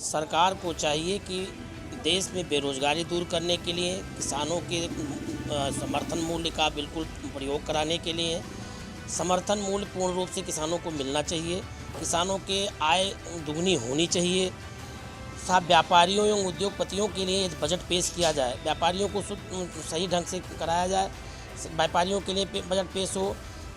सरकार को चाहिए कि देश में बेरोजगारी दूर करने के लिए, किसानों के समर्थन मूल्य का बिल्कुल प्रयोग कराने के लिए, समर्थन मूल्य पूर्ण रूप से किसानों को मिलना चाहिए, किसानों के आय दुगनी होनी चाहिए। साथ व्यापारियों एवं उद्योगपतियों के लिए बजट पेश किया जाए, व्यापारियों को सही ढंग से कराया जाए, व्यापारियों के लिए बजट पेश हो,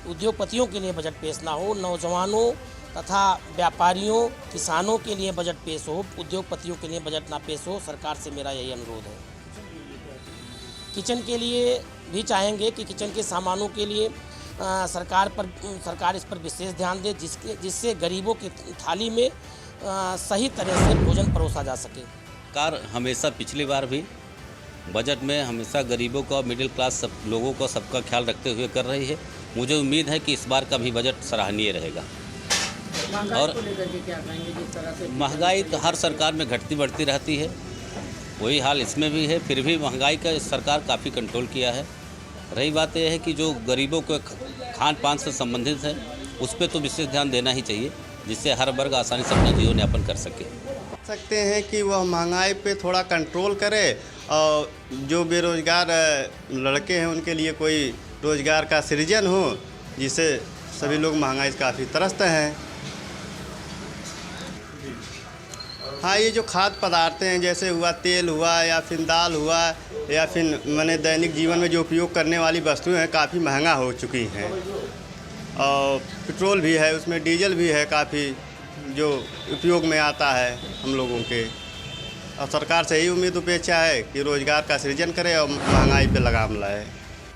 उद्योगपतियों के लिए बजट पेश ना हो, नौजवानों तथा व्यापारियों किसानों के लिए बजट पेश हो, उद्योगपतियों के लिए बजट ना पेश हो। सरकार से मेरा यही अनुरोध है। किचन के लिए भी चाहेंगे कि किचन के सामानों के लिए सरकार इस पर विशेष ध्यान दे, जिससे गरीबों की थाली में सही तरह से भोजन परोसा जा सके। सरकार हमेशा पिछली बार भी बजट में हमेशा गरीबों का, मिडिल क्लास सब लोगों का, सबका ख्याल रखते हुए कर रही है। मुझे उम्मीद है कि इस बार का भी बजट सराहनीय रहेगा। और महंगाई तो हर सरकार में घटती बढ़ती रहती है, वही हाल इसमें भी है। फिर भी महंगाई का सरकार काफ़ी कंट्रोल किया है। रही बात यह है कि जो गरीबों के खान पान से संबंधित है, उस पर तो विशेष ध्यान देना ही चाहिए, जिससे हर वर्ग आसानी से अपना जीवन यापन कर सकते हैं कि वह महंगाई पे थोड़ा कंट्रोल करे और जो बेरोजगार लड़के हैं उनके लिए कोई रोज़गार का सृजन हो, जिससे सभी लोग महंगाई से काफ़ी त्रस्त हैं। हाँ, ये जो खाद्य पदार्थ हैं, जैसे हुआ तेल हुआ या फिर दाल हुआ या फिर मैंने दैनिक जीवन में जो उपयोग करने वाली वस्तुएं हैं, काफ़ी महंगा हो चुकी हैं। और पेट्रोल भी है, उसमें डीजल भी है, काफ़ी जो उपयोग में आता है हम लोगों के। और सरकार से यही उम्मीद अपेक्षा है कि रोज़गार का सृजन करे और महंगाई पे लगाम लाए।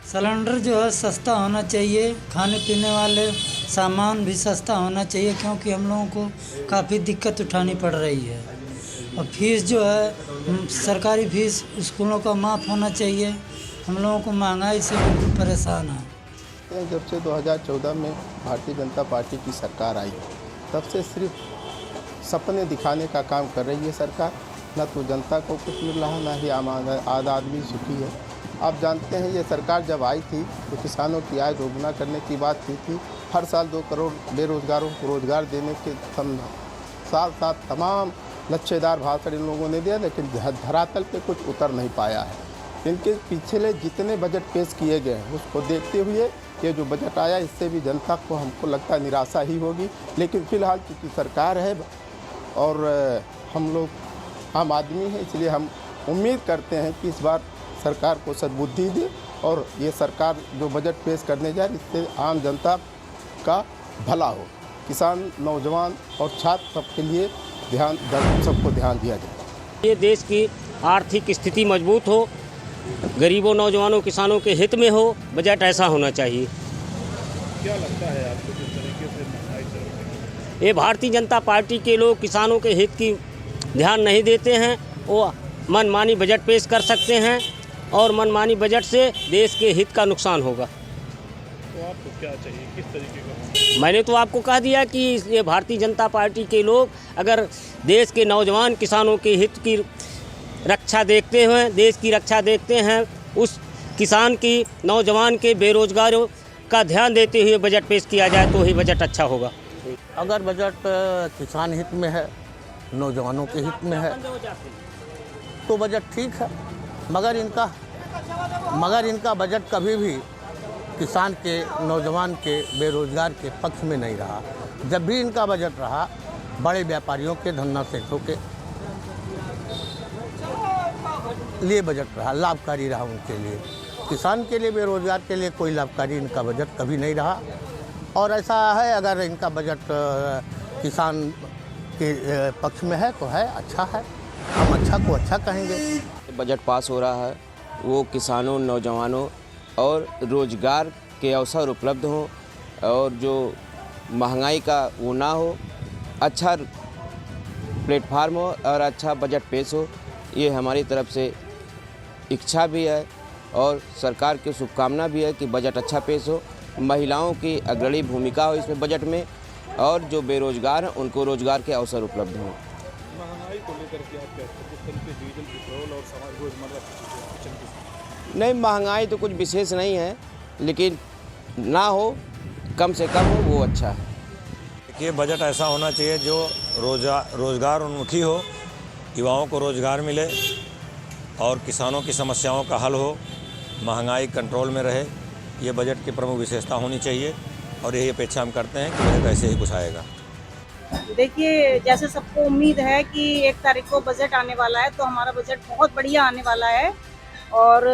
सिलेंडर जो है सस्ता होना चाहिए, खाने पीने वाले सामान भी सस्ता होना चाहिए, क्योंकि हम लोगों को काफ़ी दिक्कत उठानी पड़ रही है। और फीस जो है सरकारी फीस स्कूलों का माफ़ होना चाहिए। हम लोगों को महंगाई से बिल्कुल परेशान है। जब से 2014 में भारतीय जनता पार्टी की सरकार आई, तब से सिर्फ सपने दिखाने का काम कर रही है सरकार। न तो जनता को कुछ मिल रहा, न ही आम आदमी सुखी है। आप जानते हैं, ये सरकार जब आई थी तो किसानों की आय दोगुना करने की बात की थी। हर साल 2 करोड़ बेरोजगारों को रोजगार देने के साथ साथ तमाम लच्छेदार भाषण इन लोगों ने दिया, लेकिन धरातल पे कुछ उतर नहीं पाया है। इनके पिछले जितने बजट पेश किए गए हैं, उसको देखते हुए ये जो बजट आया, इससे भी जनता को हमको लगता है निराशा ही होगी। लेकिन फ़िलहाल चूँकि सरकार है और हम लोग आम आदमी हैं, इसलिए हम उम्मीद करते हैं कि इस बार सरकार को सद्बुद्धि दे और ये सरकार जो बजट पेश करने जा रही है, इससे आम जनता का भला हो। किसान, नौजवान और छात्र सबके लिए सबको ध्यान दिया जाए। ये देश की आर्थिक स्थिति मजबूत हो, गरीबों, नौजवानों, किसानों के हित में हो, बजट ऐसा होना चाहिए। क्या लगता है आपको किस तरीके से महंगाई चल रही है? ये भारतीय जनता पार्टी के लोग किसानों के हित की ध्यान नहीं देते हैं। वो मनमानी बजट पेश कर सकते हैं और मनमानी बजट से देश के हित का नुकसान होगा। तो आपको क्या चाहिए, किस तरीके का? मैंने तो आपको कह दिया कि ये भारतीय जनता पार्टी के लोग अगर देश के नौजवान किसानों के हित की रक्षा देखते हैं, देश की रक्षा देखते हैं, उस किसान की, नौजवान के, बेरोजगारों का ध्यान देते हुए बजट पेश किया जाए तो ही बजट अच्छा होगा। अगर बजट किसान हित में है, नौजवानों के हित में है तो बजट ठीक है, मगर इनका बजट कभी भी किसान के, नौजवान के, बेरोजगार के पक्ष में नहीं रहा। जब भी इनका बजट रहा, बड़े व्यापारियों के, धन्ना सेठों के लिए बजट रहा, लाभकारी रहा उनके लिए। किसान के लिए, बेरोजगार के लिए कोई लाभकारी इनका बजट कभी नहीं रहा। और ऐसा है, अगर इनका बजट किसान के पक्ष में है तो है, अच्छा है, हम अच्छा को अच्छा कहेंगे। बजट पास हो रहा है, वो किसानों, नौजवानों और रोजगार के अवसर उपलब्ध हों और जो महंगाई का वो ना हो, अच्छा प्लेटफार्म हो और अच्छा बजट पेश हो, ये हमारी तरफ से इच्छा भी है और सरकार की शुभकामना भी है कि बजट अच्छा पेश हो, महिलाओं की अग्रणी भूमिका हो इसमें बजट में, और जो बेरोजगार हैं उनको रोजगार के अवसर उपलब्ध हों। महंगाई को लेकर के आप कहते हैं, किस तरीके डीजल, पेट्रोल और समाज रोजमर्रा किचन की? नहीं, महंगाई तो कुछ विशेष नहीं है, लेकिन ना हो, कम से कम हो, वो अच्छा है। ये बजट ऐसा होना चाहिए जो रोजगार उन्मुखी हो युवाओं को रोज़गार मिले और किसानों की समस्याओं का हल हो, महंगाई कंट्रोल में रहे, ये बजट की प्रमुख विशेषता होनी चाहिए और यही अपेक्षा हम करते हैं कि बजट ऐसे ही कुछ आएगा। देखिए, जैसे सबको उम्मीद है कि 1 तारीख को बजट आने वाला है, तो हमारा बजट बहुत बढ़िया आने वाला है और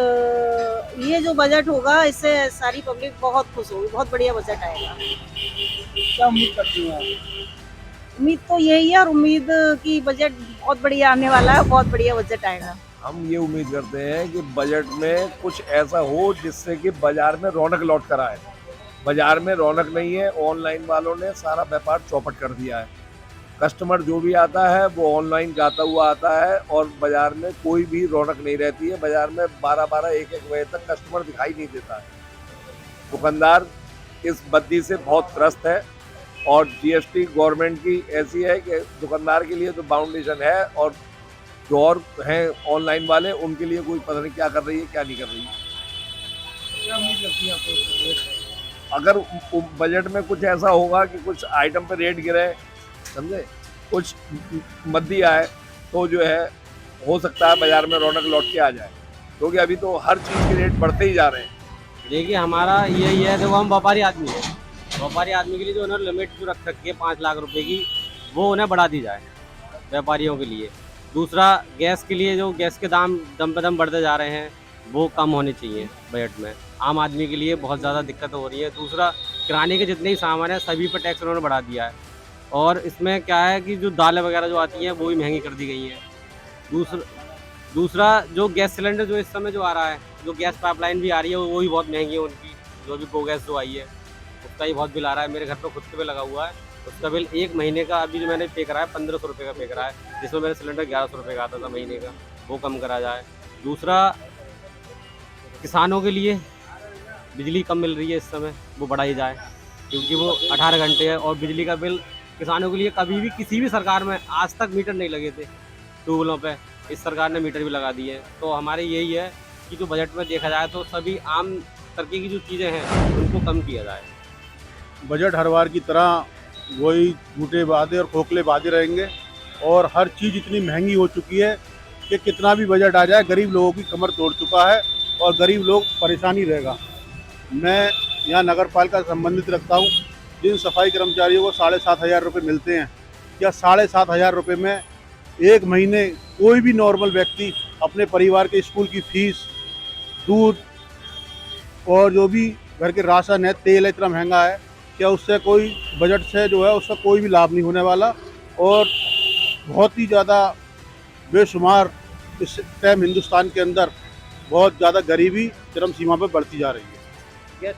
ये जो बजट होगा इससे सारी पब्लिक बहुत खुश होगी, बहुत बढ़िया बजट आएगा। क्या उम्मीद करती हैं आप? उम्मीद तो यही है और उम्मीद कि बजट बहुत बढ़िया आने वाला है, बहुत बढ़िया बजट आएगा। हम ये उम्मीद करते हैं कि बजट में कुछ ऐसा हो जिससे कि बाजार में रौनक लौट कर आए। बाजार में रौनक नहीं है, ऑनलाइन वालों ने सारा व्यापार चौपट कर दिया है। कस्टमर जो भी आता है वो ऑनलाइन जाता हुआ आता है और बाजार में कोई भी रौनक नहीं रहती है। बाजार में 12-12, 1-1 बजे तक कस्टमर दिखाई नहीं देता है। दुकानदार इस बद्दी से बहुत त्रस्त है और जीएसटी गवर्नमेंट की ऐसी है कि दुकानदार के लिए तो बाउंडेशन है और जो और हैं ऑनलाइन वाले उनके लिए कोई पता नहीं क्या कर रही है, क्या नहीं कर रही है। क्या उम्मीद लगती है आपको? अगर बजट में कुछ ऐसा होगा कि कुछ आइटम पे रेट गिरे, समझे, कुछ मद्दी आए तो जो है हो सकता है बाजार में रौनक लौट के आ जाए, क्योंकि अभी तो हर चीज़ के रेट बढ़ते ही जा रहे हैं। देखिए, हमारा यही है, देखो हम व्यापारी आदमी हैं। व्यापारी आदमी के लिए जो उन्होंने लिमिट जो रख रखी है 5 लाख रुपए की, वो उन्हें बढ़ा दी जाए व्यापारियों के लिए। दूसरा, गैस के लिए जो गैस के दाम दम पे दम बढ़ते जा रहे हैं वो कम होने चाहिए बजट में। आम आदमी के लिए बहुत ज़्यादा दिक्कत हो रही है। दूसरा, किराने के जितने ही सामान हैं सभी पर टैक्स उन्होंने बढ़ा दिया है और इसमें क्या है कि जो दालें वगैरह जो आती हैं वो भी महंगी कर दी गई हैं। दूसरा जो गैस सिलेंडर जो इस समय जो आ रहा है, जो गैस पाइपलाइन भी आ रही है वो भी बहुत महंगी है उनकी, जो भी गो गैस जो आई है उसका ही बहुत बिल आ रहा है। मेरे घर पर खुद के बिल लगा हुआ है, उसका बिल 1 महीने का अभी जो मैंने पे करा है 1500 रुपये का पे करा है, जिसमें मेरा सिलेंडर 1100 रुपये का आता था महीने का, वो कम करा जाए। दूसरा, किसानों के लिए बिजली कम मिल रही है इस समय, वो बढ़ाई जाए क्योंकि वो 18 घंटे है और बिजली का बिल किसानों के लिए कभी भी किसी भी सरकार में आज तक मीटर नहीं लगे थे ट्यूबवेलों पे, इस सरकार ने मीटर भी लगा दिए। तो हमारे यही है कि जो बजट में देखा जाए तो सभी आम तरक्की की जो चीज़ें हैं उनको कम किया जाए। बजट हर बार की तरह वही झूठे वादे और खोखले वादे रहेंगे और हर चीज़ इतनी महंगी हो चुकी है कि कितना भी बजट आ जाए गरीब लोगों की कमर तोड़ चुका है और गरीब लोग परेशानी रहेगा। मैं यहाँ नगर पालिका से संबंधित रखता हूँ। जिन सफाई कर्मचारियों को 7,500 रुपये मिलते हैं, क्या 7,500 रुपये में एक महीने कोई भी नॉर्मल व्यक्ति अपने परिवार के स्कूल की फीस, दूध और जो भी घर के राशन है, तेल है, इतना महंगा है, क्या उससे कोई बजट से जो है उसका कोई भी लाभ नहीं होने वाला और बहुत ही ज़्यादा बेशुमार इस टाइम हिंदुस्तान के अंदर बहुत ज़्यादा गरीबी चरम सीमा पर बढ़ती जा रही है।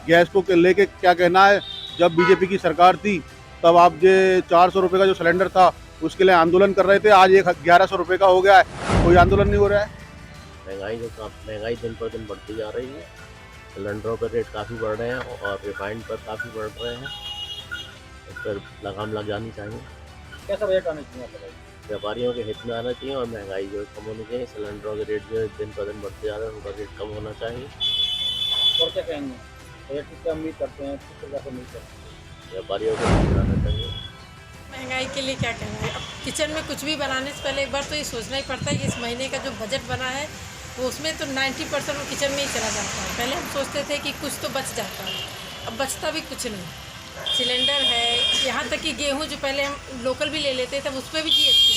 गैस को लेके क्या कहना है, जब बीजेपी की सरकार थी तब आप जो 400 रुपये का जो सिलेंडर था उसके लिए आंदोलन कर रहे थे, आज 1100 रुपये का हो गया है, कोई आंदोलन नहीं हो रहा है। महंगाई दिन पर दिन बढ़ती जा रही है, सिलेंडरों पर रेट काफ़ी बढ़ रहे हैं और रिफाइंड पर काफ़ी बढ़ रहे हैं, इस पर लगाम लग जानी चाहिए। कैसा बजट आना चाहिए आपको? व्यापारियों के हित में आना चाहिए और महंगाई जो है कम होनी चाहिए। सिलेंडरों के रेट जो है दिन पर दिन बढ़ते जा रहे हैं, उनका रेट कम होना चाहिए। और क्या कहेंगे, बजट की क्या उम्मीद करते हैं, किस तरह से उम्मीद करते हैं? व्यापारियों को हित में आना चाहिए। महंगाई के लिए क्या कहना है, अब किचन में कुछ भी बनाने से पहले एक बार तो ये सोचना ही पड़ता है कि इस महीने का जो बजट बना है वो उसमें तो 90% वो किचन में ही चला जाता है। पहले हम सोचते थे कि कुछ तो बच जाता है, अब बचता भी कुछ नहीं। सिलेंडर है, यहाँ तक कि गेहूँ जो पहले हम लोकल भी ले लेते थे उस पर भी GST,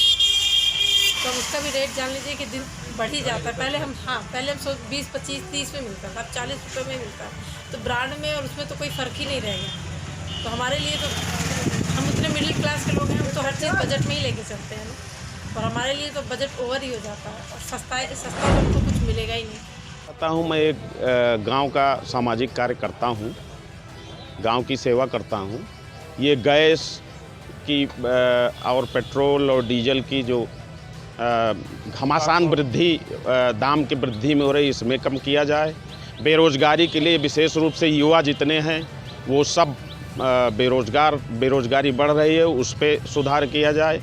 तो उसका भी रेट जान लीजिए कि दिन बढ़ ही जाता है। पहले हम 20, 25, 30 में मिलता था, अब 40 रुपये में मिलता है। तो ब्रांड में और उसमें तो कोई फ़र्क ही नहीं रहेगा। तो हमारे लिए तो हम उतने मिडिल क्लास के लोग हैं, हम तो हर चीज़ बजट में ही लेके चलते हैं ना, और हमारे लिए तो बजट ओवर ही हो जाता है और सस्ता तो हमको कुछ मिलेगा ही नहीं। कहता हूँ, मैं एक गांव का सामाजिक कार्य करता हूँ, गांव की सेवा करता हूँ। ये गैस की और पेट्रोल और डीजल की जो घमासान वृद्धि, दाम की वृद्धि में हो रही, इसमें कम किया जाए। बेरोज़गारी के लिए विशेष रूप से युवा जितने हैं वो सब बेरोज़गारी बढ़ रही है, उस पर सुधार किया जाए।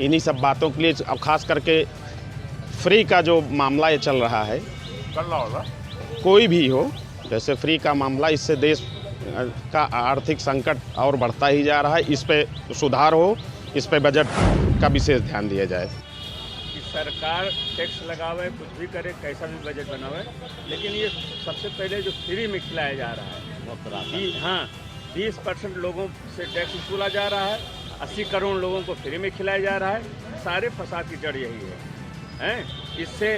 इन्हीं सब बातों के लिए अब खास करके फ्री का जो मामला ये चल रहा है, कोई भी हो, जैसे फ्री का मामला, इससे देश का आर्थिक संकट और बढ़ता ही जा रहा है। इस पे सुधार हो, इस पर बजट का विशेष ध्यान दिया जाए। कि सरकार टैक्स लगावे, कुछ भी करे, कैसा भी बजट बनावे, लेकिन ये सबसे पहले जो फ्री में खिलाया जा रहा है, हाँ 20% लोगों से टैक्स वसूला जा रहा है, 80 करोड़ लोगों को फ्री में खिलाया जा रहा है। सारे फसाद की जड़ यही है। इससे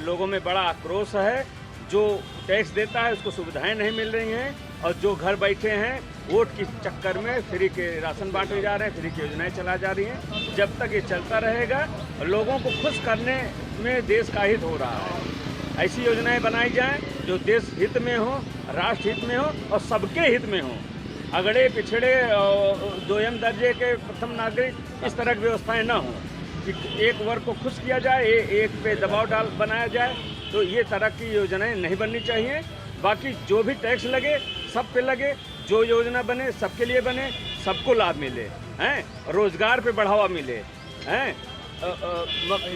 लोगों में बड़ा आक्रोश है। जो टैक्स देता है उसको सुविधाएं नहीं मिल रही हैं, और जो घर बैठे हैं वोट के चक्कर में फ्री के राशन बांटे जा रहे हैं, फ्री की योजनाएं चला जा रही हैं। जब तक ये चलता रहेगा, लोगों को खुश करने में देश का हित हो रहा है। ऐसी योजनाएं बनाई जाएं जो देश हित में हो, राष्ट्र हित में हो और सबके हित में हो। अगड़े पिछड़े दोयम दर्जे के प्रथम नागरिक इस तरह की व्यवस्थाएं न हो कि एक वर्ग को खुश किया जाए, एक पे दबाव बनाया जाए। तो ये तरह की योजनाएं नहीं बननी चाहिए। बाकी जो भी टैक्स लगे सब पे लगे, जो योजना बने सबके लिए बने, सबको लाभ मिले, रोजगार पे बढ़ावा मिले,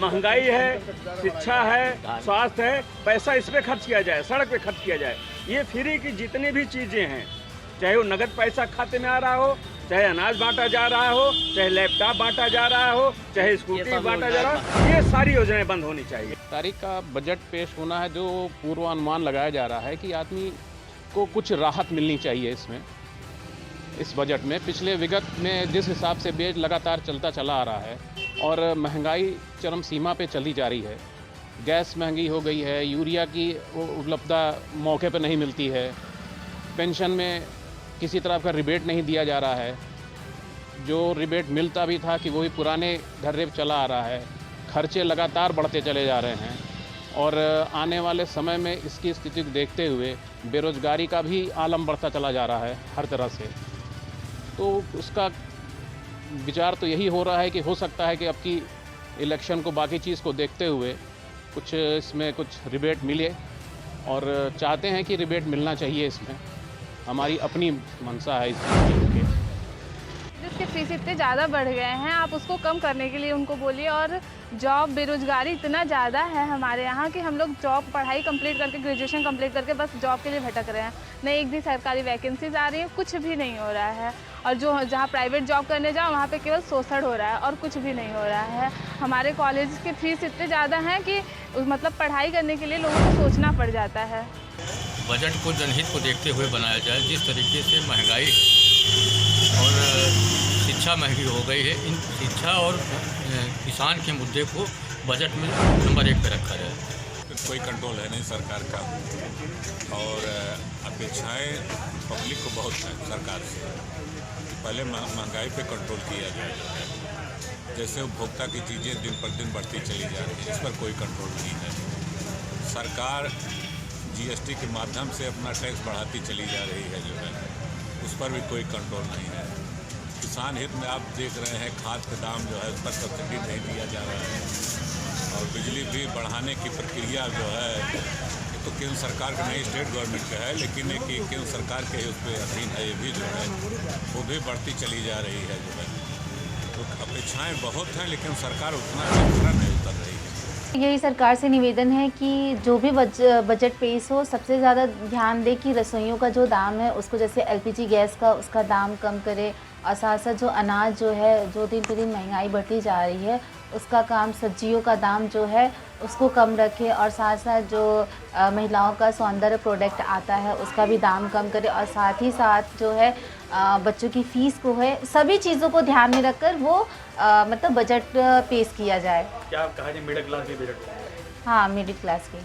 महंगाई है, शिक्षा है, स्वास्थ्य है, पैसा इस पे खर्च किया जाए, सड़क पे खर्च किया जाए। ये फ्री की जितनी भी चीज़ें हैं, चाहे वो नगद पैसा खाते में आ रहा हो, चाहे अनाज बांटा जा रहा हो, चाहे लैपटॉप बांटा जा रहा हो, चाहे स्कूटी बांटा जा रहा हो, ये सारी योजनाएं बंद होनी चाहिए। तारीख का बजट पेश होना है, जो पूर्वानुमान लगाया जा रहा है कि आदमी को कुछ राहत मिलनी चाहिए इस बजट में। पिछले विगत में जिस हिसाब से बेज लगातार चलता चला आ रहा है और महंगाई चरम सीमा पे चली जा रही है, गैस महंगी हो गई है, यूरिया की उपलब्धता मौके पर नहीं मिलती है, पेंशन में किसी तरह का रिबेट नहीं दिया जा रहा है, जो रिबेट मिलता भी था कि वही पुराने ढर्रे पर चला आ रहा है, खर्चे लगातार बढ़ते चले जा रहे हैं और आने वाले समय में इसकी स्थिति को देखते हुए बेरोज़गारी का भी आलम बढ़ता चला जा रहा है हर तरह से। तो उसका विचार तो यही हो रहा है कि हो सकता है कि अब की इलेक्शन को बाकी चीज़ को देखते हुए कुछ इसमें कुछ रिबेट मिले, और चाहते हैं कि रिबेट मिलना चाहिए। इसमें हमारी अपनी मंशा है इस चीज़ के। जिसके फीस इतने ज़्यादा बढ़ गए हैं, आप उसको कम करने के लिए उनको बोलिए। और जॉब बेरोज़गारी इतना ज़्यादा है हमारे यहाँ कि हम लोग जॉब पढ़ाई कंप्लीट करके, ग्रेजुएशन कंप्लीट करके बस जॉब के लिए भटक रहे हैं। नहीं एक भी सरकारी वैकेंसीज आ रही है, कुछ भी नहीं हो रहा है। और जो जहाँ प्राइवेट जॉब करने जाओ वहाँ पे केवल शोषण हो रहा है और कुछ भी नहीं हो रहा है। हमारे कॉलेज के फीस इतने ज़्यादा हैं कि मतलब पढ़ाई करने के लिए लोगों को सोचना पड़ जाता है। बजट को जनहित को देखते हुए बनाया जाए। जिस तरीके से महंगाई और शिक्षा महंगी हो गई है, इन शिक्षा और किसान के मुद्दे को बजट में नंबर 1 पे रखा जाए। कोई कंट्रोल है नहीं सरकार का, और अपेक्षाएं पब्लिक को बहुत है सरकार से। पहले महंगाई पे कंट्रोल किया जाए। जैसे उपभोक्ता की चीज़ें दिन पर दिन बढ़ती चली जा रही है, इस पर कोई कंट्रोल नहीं है। सरकार जीएसटी के माध्यम से अपना टैक्स बढ़ाती चली जा रही है, जो है उस पर भी कोई कंट्रोल नहीं है। किसान हित में आप देख रहे हैं खाद के दाम जो है उस पर सब्सिडी नहीं दिया जा रहा है, और बिजली भी बढ़ाने की प्रक्रिया जो है तो केंद्र सरकार का नहीं, स्टेट गवर्नमेंट का है, लेकिन एक केंद्र सरकार के ही उस पर अधीन है। ये भी जो है वो भी बढ़ती चली जा रही है, जो है तो अपेक्षाएँ बहुत हैं, लेकिन सरकार उतना खरा नहीं उतर रही है। यही सरकार से निवेदन है कि जो भी बजट पेश हो, सबसे ज़्यादा ध्यान दे कि रसोइयों का जो दाम है उसको, जैसे एलपीजी गैस का, उसका दाम कम करे। और साथ साथ जो अनाज जो है, जो दिन पे दिन महंगाई बढ़ती जा रही है, उसका काम, सब्जियों का दाम जो है उसको कम रखे। और साथ साथ जो महिलाओं का सौंदर्य प्रोडक्ट आता है उसका भी दाम कम करे। और साथ ही साथ जो है बच्चों की फ़ीस को है, सभी चीज़ों को ध्यान में रखकर वो मतलब बजट पेश किया जाए। क्या आप कहा मिडिल क्लास के बजट? हाँ, मिडिल क्लास के।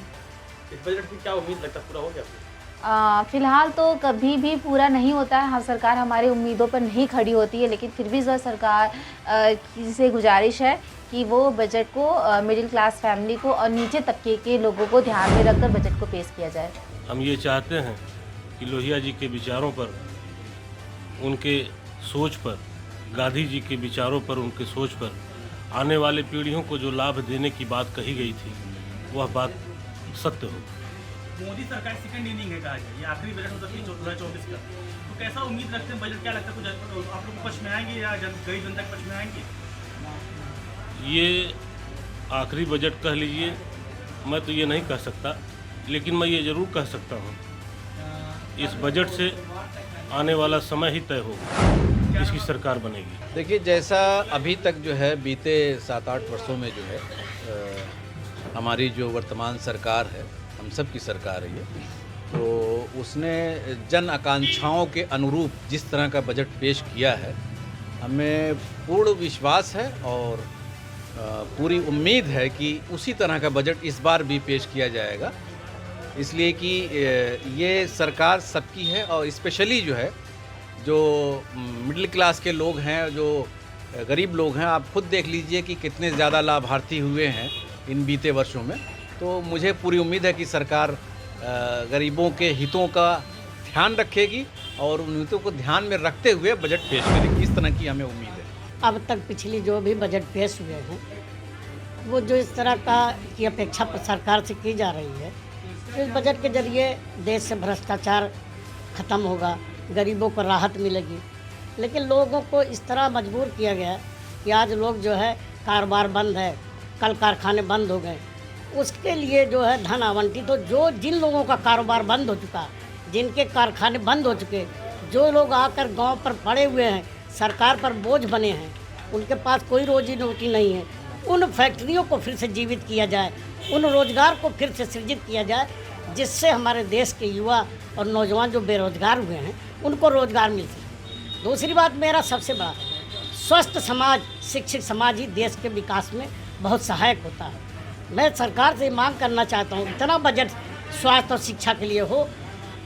इस बजट की क्या उम्मीद लगता है पूरा हो गया? फ़िलहाल तो कभी भी पूरा नहीं होता है। हाँ, सरकार हमारी उम्मीदों पर नहीं खड़ी होती है, लेकिन फिर भी जो सरकार से गुजारिश है कि वो बजट को मिडिल क्लास फैमिली को और नीचे तबके के लोगों को ध्यान में रखकर बजट को पेश किया जाए। हम ये चाहते हैं कि लोहिया जी के विचारों पर, उनके सोच पर, गांधी जी के विचारों पर, उनके सोच पर आने वाले पीढ़ियों को जो लाभ देने की बात कही गई थी वह बात सत्य हो। मोदी सरकार सेकंड इनिंग है कहा जाए, ये आखिरी बजट हो सकती है 2024 का, तो कैसा उम्मीद रखते हैं बजट? क्या लगता है कुछ आप लोग पक्ष में आएंगे या गरीब जनता के पक्ष में आएंगे? ये आखिरी बजट कह लीजिए, मैं तो ये नहीं कह सकता, लेकिन मैं ये ज़रूर कह सकता हूँ इस बजट से आने वाला समय ही तय होगा। इसकी सरकार बनेगी। देखिए, जैसा अभी तक जो है बीते 7-8 वर्षों में जो है हमारी जो वर्तमान सरकार है, हम सब की सरकार है ये, तो उसने जन आकांक्षाओं के अनुरूप जिस तरह का बजट पेश किया है, हमें पूर्ण विश्वास है और पूरी उम्मीद है कि उसी तरह का बजट इस बार भी पेश किया जाएगा। इसलिए कि ये सरकार सबकी है और स्पेशली जो है जो मिडिल क्लास के लोग हैं, जो गरीब लोग हैं, आप खुद देख लीजिए कि कितने ज़्यादा लाभार्थी हुए हैं इन बीते वर्षों में। तो मुझे पूरी उम्मीद है कि सरकार गरीबों के हितों का ध्यान रखेगी और उन हितों को ध्यान में रखते हुए बजट पेश करेगी। इस तरह की हमें उम्मीद है। अब तक पिछली जो भी बजट पेश हुए हैं, वो जो इस तरह का की अपेक्षा सरकार से की जा रही है, इस बजट के जरिए देश से भ्रष्टाचार ख़त्म होगा, गरीबों को राहत मिलेगी। लेकिन लोगों को इस तरह मजबूर किया गया कि आज लोग जो है कारोबार बंद है, कल कारखाने बंद हो गए, उसके लिए जो है धन आवंटित हो। जो जिन लोगों का कारोबार बंद हो चुका, जिनके कारखाने बंद हो चुके, जो लोग आकर गांव पर पड़े हुए हैं, सरकार पर बोझ बने हैं, उनके पास कोई रोजी रोटी नहीं है, उन फैक्ट्रियों को फिर से जीवित किया जाए, उन रोज़गार को फिर से सृजित किया जाए, जिससे हमारे देश के युवा और नौजवान जो बेरोजगार हुए हैं उनको रोज़गार मिल सके। दूसरी बात, मेरा सबसे बड़ा स्वस्थ समाज, शिक्षित समाज ही देश के विकास में बहुत सहायक होता है। मैं सरकार से मांग करना चाहता हूँ, इतना बजट स्वास्थ्य और शिक्षा के लिए हो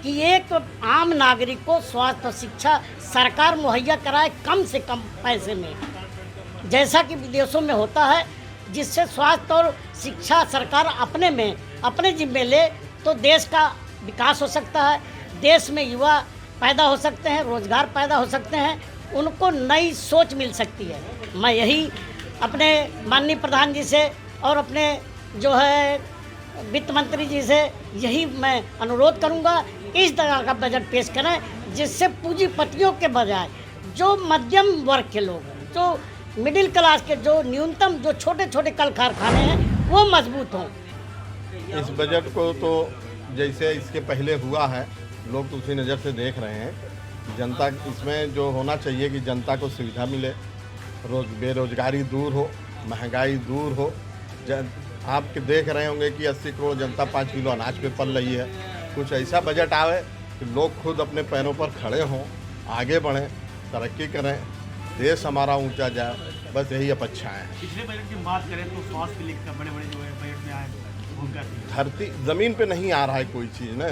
कि एक आम नागरिक को स्वास्थ्य और शिक्षा सरकार मुहैया कराए कम से कम पैसे में, जैसा कि विदेशों में होता है, जिससे स्वास्थ्य और शिक्षा सरकार अपने जिम्मे ले तो देश का विकास हो सकता है, देश में युवा पैदा हो सकते हैं, रोज़गार पैदा हो सकते हैं, उनको नई सोच मिल सकती है। मैं यही अपने माननीय प्रधान जी से और अपने जो है वित्त मंत्री जी से यही मैं अनुरोध करूंगा, इस तरह का बजट पेश करें जिससे पूंजीपतियों के बजाय जो मध्यम वर्ग के लोग हैं, जो मिडिल क्लास के, जो न्यूनतम जो छोटे छोटे कल कारखाने हैं, वो मजबूत हों। इस बजट को तो जैसे इसके पहले हुआ है, लोग तो उसी नज़र से देख रहे हैं। जनता इसमें जो होना चाहिए कि जनता को सुविधा मिले, बेरोजगारी दूर हो, महंगाई दूर हो। आप देख रहे होंगे कि 80 करोड़ जनता 5 किलो अनाज पे पल रही है। कुछ ऐसा बजट आवे कि लोग खुद अपने पैरों पर खड़े हों, आगे बढ़ें, तरक्की करें, देश हमारा ऊंचा जाए, बस यही अपेक्षाएं हैं। पिछले बजट की बात करें तो स्वास्थ्य के लिए बड़े बड़े जो है बजट में आए, धरती ज़मीन पे नहीं आ रहा है कोई चीज़ ना,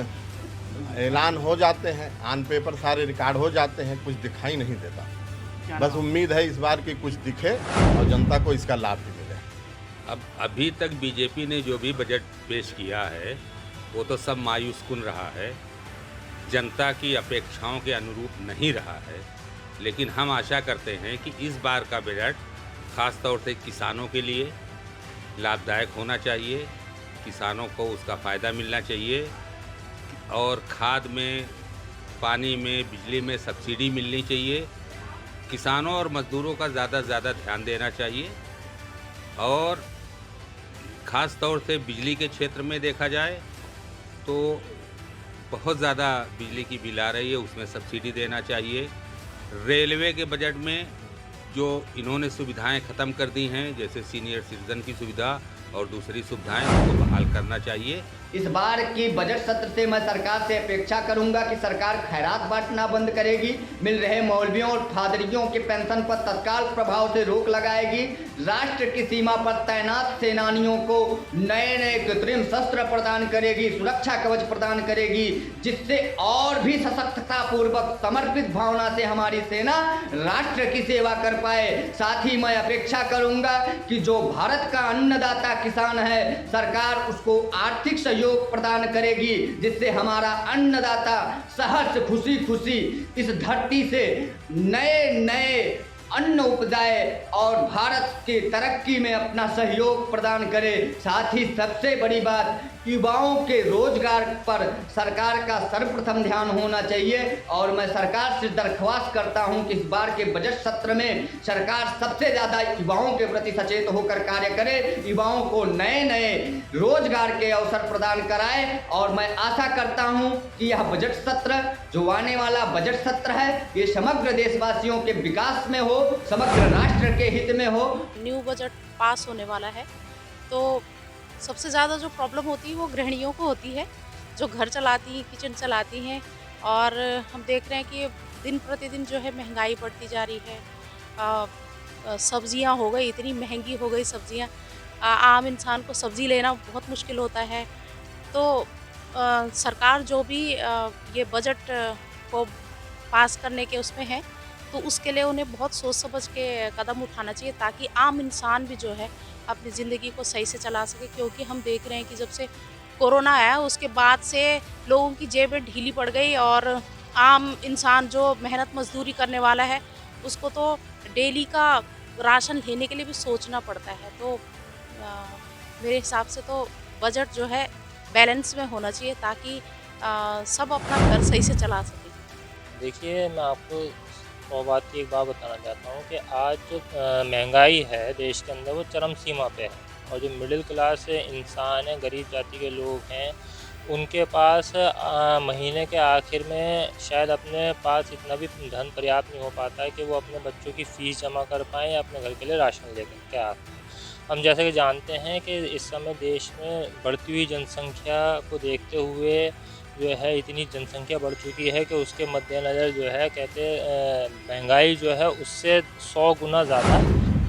ऐलान हो जाते हैं, ऑन पेपर सारे रिकॉर्ड हो जाते हैं, कुछ दिखाई नहीं देता। बस उम्मीद है इस बार की कुछ दिखे और जनता को इसका लाभ भी मिले। अब अभी तक बीजेपी ने जो भी बजट पेश किया है वो तो सब मायूसकुन रहा है, जनता की अपेक्षाओं के अनुरूप नहीं रहा है। लेकिन हम आशा करते हैं कि इस बार का बजट ख़ास तौर से किसानों के लिए लाभदायक होना चाहिए, किसानों को उसका फ़ायदा मिलना चाहिए और खाद में, पानी में, बिजली में सब्सिडी मिलनी चाहिए। किसानों और मज़दूरों का ज़्यादा से ज़्यादा ध्यान देना चाहिए और ख़ास तौर से बिजली के क्षेत्र में देखा जाए तो बहुत ज़्यादा बिजली की बिल आ रही है, उसमें सब्सिडी देना चाहिए। रेलवे के बजट में जो इन्होंने सुविधाएं ख़त्म कर दी हैं, जैसे सीनियर सिटीज़न की सुविधा और दूसरी सुविधाएं, उनको बहाल करना चाहिए। इस बार की बजट सत्र से मैं सरकार से अपेक्षा करूंगा कि सरकार खैरात बांटना बंद करेगी, मिल रहे मौलवियों और फादरियों के पेंशन पर तत्काल प्रभाव से रोक लगाएगी, राष्ट्र की सीमा पर तैनात सेनानियों को नए नए कृत्रिम शस्त्र प्रदान करेगी, सुरक्षा कवच प्रदान करेगी, जिससे और भी सशक्तता पूर्वक समर्पित भावना से हमारी सेना राष्ट्र की सेवा कर पाए। साथ ही मैं अपेक्षा करूंगा कि जो भारत का अन्नदाता किसान है, सरकार उसको आर्थिक सहयोग प्रदान करेगी, जिससे हमारा अन्नदाता सहर्ष खुशी खुशी इस धरती से नए नए अन्न उपजाए और भारत के तरक्की में अपना सहयोग प्रदान करे। साथ ही सबसे बड़ी बात, युवाओं के रोजगार पर सरकार का सर्वप्रथम ध्यान होना चाहिए। और मैं सरकार से दरख्वास्त करता हूं कि इस बार के बजट सत्र में सरकार सबसे ज़्यादा युवाओं के प्रति सचेत होकर कार्य करे, युवाओं को नए नए रोजगार के अवसर प्रदान कराए। और मैं आशा करता हूं कि यह बजट सत्र, जो आने वाला बजट सत्र है, ये समग्र देशवासियों के विकास में हो, समग्र राष्ट्र के हित में हो। न्यू बजट पास होने वाला है, तो सबसे ज़्यादा जो प्रॉब्लम होती है वो गृहिणियों को होती है, जो घर चलाती हैं, किचन चलाती हैं। और हम देख रहे हैं कि दिन प्रतिदिन जो है महंगाई बढ़ती जा रही है। सब्जियां हो गई, इतनी महंगी हो गई सब्जियां, आम इंसान को सब्ज़ी लेना बहुत मुश्किल होता है। तो सरकार जो भी ये बजट को पास करने के उसमें है, तो उसके लिए उन्हें बहुत सोच समझ के कदम उठाना चाहिए, ताकि आम इंसान भी जो है अपनी ज़िंदगी को सही से चला सके। क्योंकि हम देख रहे हैं कि जब से कोरोना आया उसके बाद से लोगों की जेबें ढीली पड़ गई, और आम इंसान जो मेहनत मजदूरी करने वाला है उसको तो डेली का राशन लेने के लिए भी सोचना पड़ता है। तो मेरे हिसाब से तो बजट जो है बैलेंस में होना चाहिए, ताकि सब अपना घर सही से चला सके। देखिए, मैं आपको 100 बात की एक बात बताना चाहता हूँ कि आज जो महंगाई है देश के अंदर, वो चरम सीमा पे है। और जो मिडिल क्लास इंसान है, गरीब जाति के लोग हैं, उनके पास महीने के आखिर में शायद अपने पास इतना भी धन पर्याप्त नहीं हो पाता है कि वो अपने बच्चों की फ़ीस जमा कर पाएँ या अपने घर के लिए राशन लेकर के आ पाएँ। हम जैसे कि जानते हैं कि इस समय देश में बढ़ती हुई जनसंख्या को देखते हुए जो है इतनी जनसंख्या बढ़ चुकी है कि उसके मद्देनज़र जो है कहते महंगाई जो है उससे 100 गुना ज़्यादा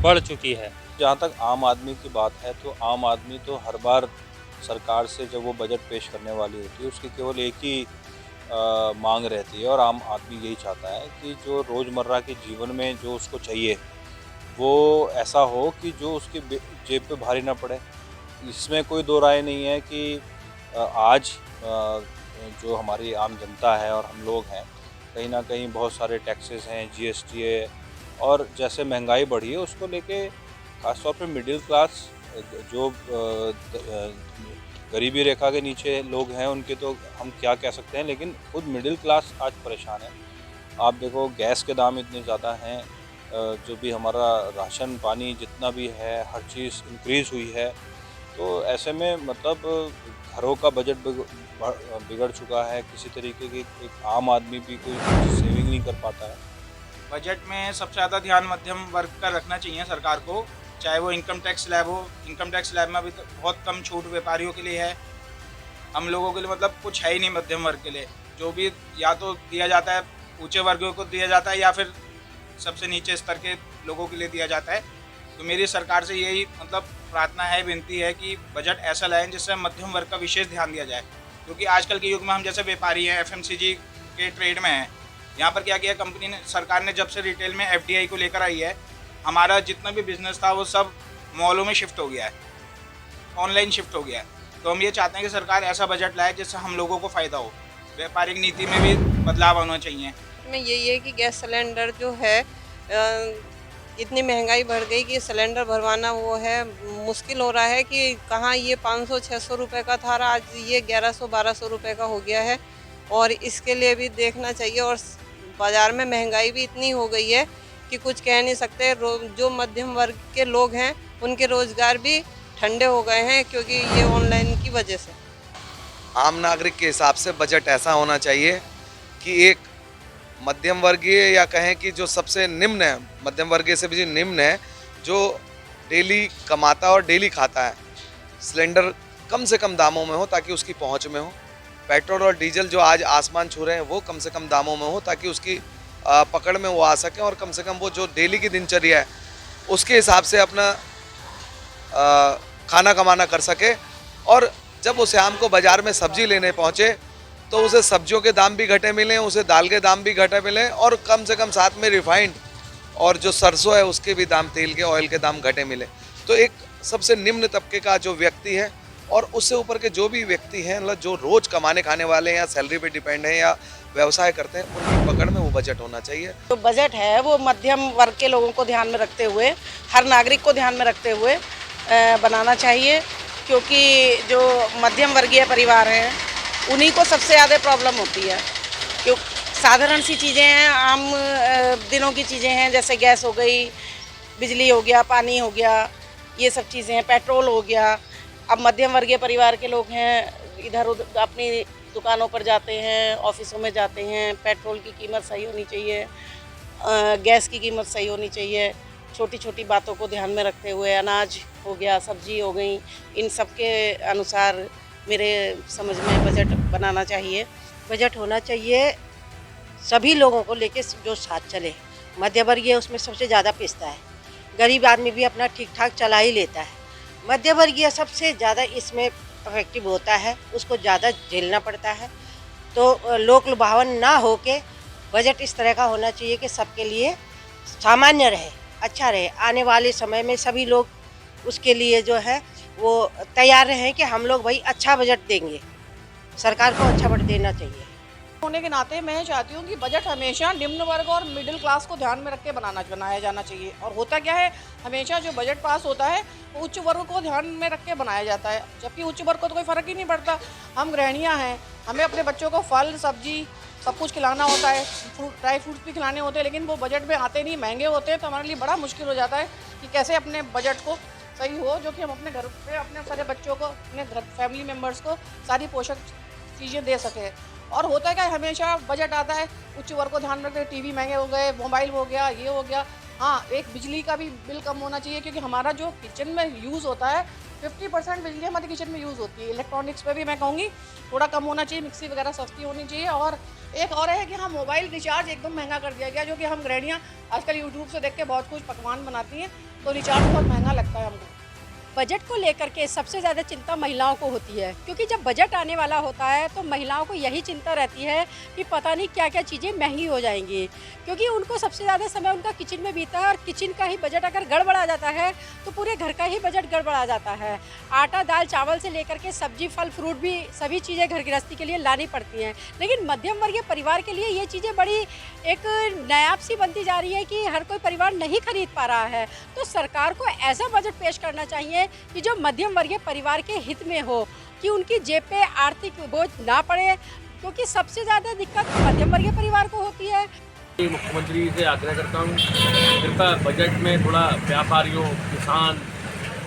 बढ़ चुकी है। जहाँ तक आम आदमी की बात है, तो आम आदमी तो हर बार सरकार से जब वो बजट पेश करने वाली होती है, उसकी केवल एक ही मांग रहती है, और आम आदमी यही चाहता है कि जो रोज़मर्रा के जीवन में जो उसको चाहिए वो ऐसा हो कि जो उसकी जेब पे भारी ना पड़े। इसमें कोई दो राय नहीं है कि आज जो हमारी आम जनता है और हम लोग हैं, कहीं ना कहीं बहुत सारे टैक्सेस हैं, जीएसटी है, और जैसे महंगाई बढ़ी है उसको लेके खासतौर पे मिडिल क्लास जो गरीबी रेखा के नीचे लोग हैं, उनके तो हम क्या कह सकते हैं, लेकिन खुद मिडिल क्लास आज परेशान है। आप देखो, गैस के दाम इतने ज़्यादा हैं, जो भी हमारा राशन पानी जितना भी है, हर चीज़ इंक्रीज़ हुई है। तो ऐसे में मतलब घरों का बजट बिगड़ चुका है। किसी तरीके की एक आम आदमी भी कोई सेविंग नहीं कर पाता है। बजट में सबसे ज़्यादा ध्यान मध्यम वर्ग का रखना चाहिए सरकार को, चाहे वो इनकम टैक्स स्लैब हो। इनकम टैक्स स्लैब में अभी तो बहुत कम छूट व्यापारियों के लिए है, हम लोगों के लिए मतलब कुछ है ही नहीं मध्यम वर्ग के लिए। जो भी या तो दिया जाता है ऊंचे वर्गों को दिया जाता है, या फिर सबसे नीचे स्तर के लोगों के लिए दिया जाता है। तो मेरी सरकार से यही मतलब प्रार्थना है, विनती है कि बजट ऐसा लाएं जिससे मध्यम वर्ग का विशेष ध्यान दिया जाए। क्योंकि आजकल के युग में हम जैसे व्यापारी हैं, एफएमसीजी के ट्रेड में हैं, यहाँ पर क्या किया कंपनी ने, सरकार ने जब से रिटेल में एफडीआई को लेकर आई है, हमारा जितना भी बिजनेस था वो सब मॉलों में शिफ्ट हो गया है, ऑनलाइन शिफ्ट हो गया है। तो हम ये चाहते हैं कि सरकार ऐसा बजट लाए जिससे हम लोगों को फ़ायदा हो। व्यापारिक नीति में भी बदलाव होना चाहिए। में यही है कि गैस सिलेंडर जो है इतनी महंगाई बढ़ गई कि सिलेंडर भरवाना वो है मुश्किल हो रहा है कि कहाँ ये 500-600 रुपये का था, आज ये 1100-1200 रुपये का हो गया है। और इसके लिए भी देखना चाहिए। और बाज़ार में महंगाई भी इतनी हो गई है कि कुछ कह नहीं सकते। जो मध्यम वर्ग के लोग हैं उनके रोज़गार भी ठंडे हो गए हैं, क्योंकि ये ऑनलाइन की वजह से। आम नागरिक के हिसाब से बजट ऐसा होना चाहिए कि एक मध्यम वर्गीय, या कहें कि जो सबसे निम्न है, मध्यम वर्गीय से भी निम्न है, जो डेली कमाता और डेली खाता है, सिलेंडर कम से कम दामों में हो ताकि उसकी पहुंच में हो। पेट्रोल और डीजल जो आज आसमान छू रहे हैं वो कम से कम दामों में हो ताकि उसकी पकड़ में वो आ सके, और कम से कम वो जो डेली की दिनचर्या है उसके हिसाब से अपना खाना कमाना कर सके। और जब वो शाम को बाज़ार में सब्जी लेने पहुँचे तो उसे सब्जियों के दाम भी घटे मिलें, उसे दाल के दाम भी घटे मिलें, और कम से कम साथ में रिफाइंड और जो सरसों है उसके भी दाम, तेल के, ऑयल के दाम घटे मिले। तो एक सबसे निम्न तबके का जो व्यक्ति है और उससे ऊपर के जो भी व्यक्ति हैं, मतलब जो रोज़ कमाने खाने वाले हैं या सैलरी पे डिपेंड हैं या व्यवसाय करते हैं, उनकी पकड़ में वो बजट होना चाहिए। तो बजट है वो मध्यम वर्ग के लोगों को ध्यान में रखते हुए, हर नागरिक को ध्यान में रखते हुए बनाना चाहिए, क्योंकि जो मध्यम वर्गीय परिवार हैं उन्हीं को सबसे ज़्यादा प्रॉब्लम होती है। क्यों साधारण सी चीज़ें हैं, आम दिनों की चीज़ें हैं, जैसे गैस हो गई, बिजली हो गया, पानी हो गया, ये सब चीज़ें हैं, पेट्रोल हो गया। अब मध्यम वर्गीय परिवार के लोग हैं, इधर उधर अपनी दुकानों पर जाते हैं, ऑफिसों में जाते हैं, पेट्रोल की कीमत सही होनी चाहिए, गैस की कीमत सही होनी चाहिए। छोटी छोटी बातों को ध्यान में रखते हुए अनाज हो गया, सब्जी हो गई, इन सब के अनुसार मेरे समझ में बजट बनाना चाहिए। बजट होना चाहिए सभी लोगों को लेके जो साथ चले। मध्य वर्गीय उसमें सबसे ज़्यादा पिसता है, गरीब आदमी भी अपना ठीक ठाक चला ही लेता है। मध्य वर्गीय सबसे ज़्यादा इसमें इफेक्टिव होता है, उसको ज़्यादा झेलना पड़ता है। तो लोक लुभावन ना हो के बजट इस तरह का होना चाहिए कि सबके लिए सामान्य रहे, अच्छा रहे। आने वाले समय में सभी लोग उसके लिए जो है वो तैयार रहें कि हम लोग भाई अच्छा बजट देंगे, सरकार को अच्छा बजट देना चाहिए। होने के नाते मैं चाहती हूँ कि बजट हमेशा निम्न वर्ग और मिडिल क्लास को ध्यान में रख के बनाया जाना चाहिए। और होता क्या है, हमेशा जो बजट पास होता है वो उच्च वर्ग को ध्यान में रख के बनाया जाता है, जबकि उच्च वर्ग को तो कोई फ़र्क ही नहीं पड़ता। हम गृहिणियाँ हैं, हमें अपने बच्चों को फल सब्जी सब कुछ खिलाना होता है, ड्राई फ्रूट्स भी खिलाने होते हैं, लेकिन वो बजट में आते नहीं, महंगे होते हैं। तो हमारे लिए बड़ा मुश्किल हो जाता है कि कैसे अपने बजट को सही हो, जो कि हम अपने घर पे अपने सारे बच्चों को, अपने घर फैमिली मेम्बर्स को सारी पोषक चीज़ें दे सकें। और होता है क्या, हमेशा बजट आता है उच्च वर्ग को ध्यान में रखते, टीवी महंगे हो गए, मोबाइल हो गया, ये हो गया। हाँ, एक बिजली का भी बिल कम होना चाहिए, क्योंकि हमारा जो किचन में यूज़ होता है 50% बिजली हमारे किचन में यूज़ होती है। इलेक्ट्रॉनिक्स पे भी मैं कहूँगी थोड़ा कम होना चाहिए, मिक्सी वगैरह सस्ती होनी चाहिए। और एक और है कि हाँ, मोबाइल रिचार्ज एकदम महंगा कर दिया गया, जो कि हम गृहिणियाँ आजकल यूट्यूब से देख के बहुत कुछ पकवान बनाती हैं, तो रिचार्ज बहुत महंगा लगता है हमको। बजट को लेकर के सबसे ज़्यादा चिंता महिलाओं को होती है, क्योंकि जब बजट आने वाला होता है तो महिलाओं को यही चिंता रहती है कि पता नहीं क्या क्या चीज़ें महंगी हो जाएंगी, क्योंकि उनको सबसे ज़्यादा समय उनका किचन में बीता है। और किचन का ही बजट अगर गड़बड़ा जाता है तो पूरे घर का ही बजट गड़बड़ा जाता है। आटा दाल चावल से लेकर के सब्जी फल फ्रूट भी सभी चीज़ें घर गृहस्थी के लिए लानी पड़ती हैं, लेकिन मध्यम वर्गीय परिवार के लिए ये चीज़ें बड़ी एक नायाब सी बनती जा रही है कि हर कोई परिवार नहीं खरीद पा रहा है। तो सरकार को ऐसा बजट पेश करना चाहिए कि जो मध्यम वर्गीय परिवार के हित में हो, कि उनकी जेब पे आर्थिक बोझ ना पड़े, क्योंकि सबसे ज़्यादा दिक्कत मध्यम वर्गीय परिवार को होती है। मुख्यमंत्री से आग्रह करता हूँ, कृपया बजट में थोड़ा व्यापारियों, किसान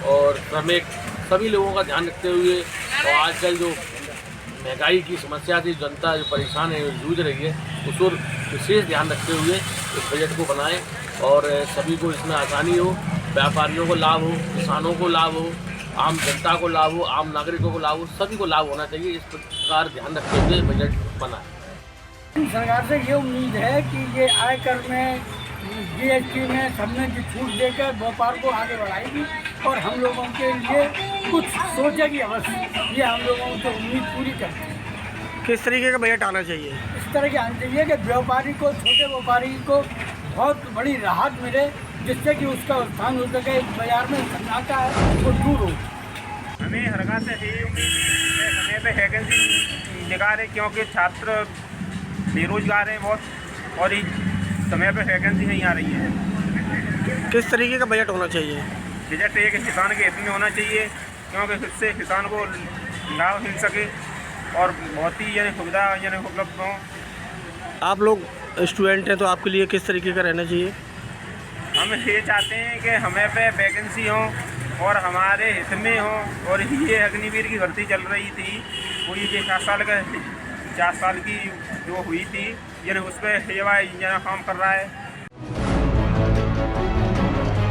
और श्रमिक सभी लोगों का ध्यान रखते हुए, और आजकल जो महंगाई की समस्या थी, जनता जो परेशान है, जूझ रही है, उस पर विशेष ध्यान रखते हुए इस बजट को बनाएं और सभी को इसमें आसानी हो, व्यापारियों को लाभ हो, किसानों को लाभ हो, आम जनता को लाभ हो, आम नागरिकों को लाभ हो, सभी को लाभ होना चाहिए। इस प्रकार ध्यान रखते हुए बजट बनाएं। सरकार से ये उम्मीद है कि ये आयकर में, जीएसटी में सब में जो छूट देकर व्यापार को आगे बढ़ाएगी और हम लोगों के लिए कुछ सोचेगी अवश्य। ये हम लोगों से उम्मीद पूरी करते हैं। किस तरीके का बजट आना चाहिए? इस तरह के आना चाहिए कि व्यापारी को, छोटे व्यापारी को बहुत बड़ी राहत मिले, जिससे कि उसका उत्थान हो सके, बाजार में सन्नाटा है वो दूर हो। हमें सरकार से यही उम्मीद है, हमें पे वैकेंसी निकाले, क्योंकि छात्र बेरोजगार हैं बहुत, और समय पे वैकेंसी नहीं आ रही है। किस तरीके का बजट होना चाहिए? बजट एक किसान के हित में होना चाहिए, क्योंकि इससे किसान को लाभ मिल सके और बहुत ही सुविधा उपलब्ध हो। आप लोग स्टूडेंट हैं तो आपके लिए किस तरीके का रहना चाहिए? हम ये चाहते हैं कि हमें पे वैकेंसी हो और हमारे हित में हो। और ये अग्निवीर की भर्ती चल रही थी, वो ये 4 साल की जो हुई थी, उस पर सेवा काम कर रहा है।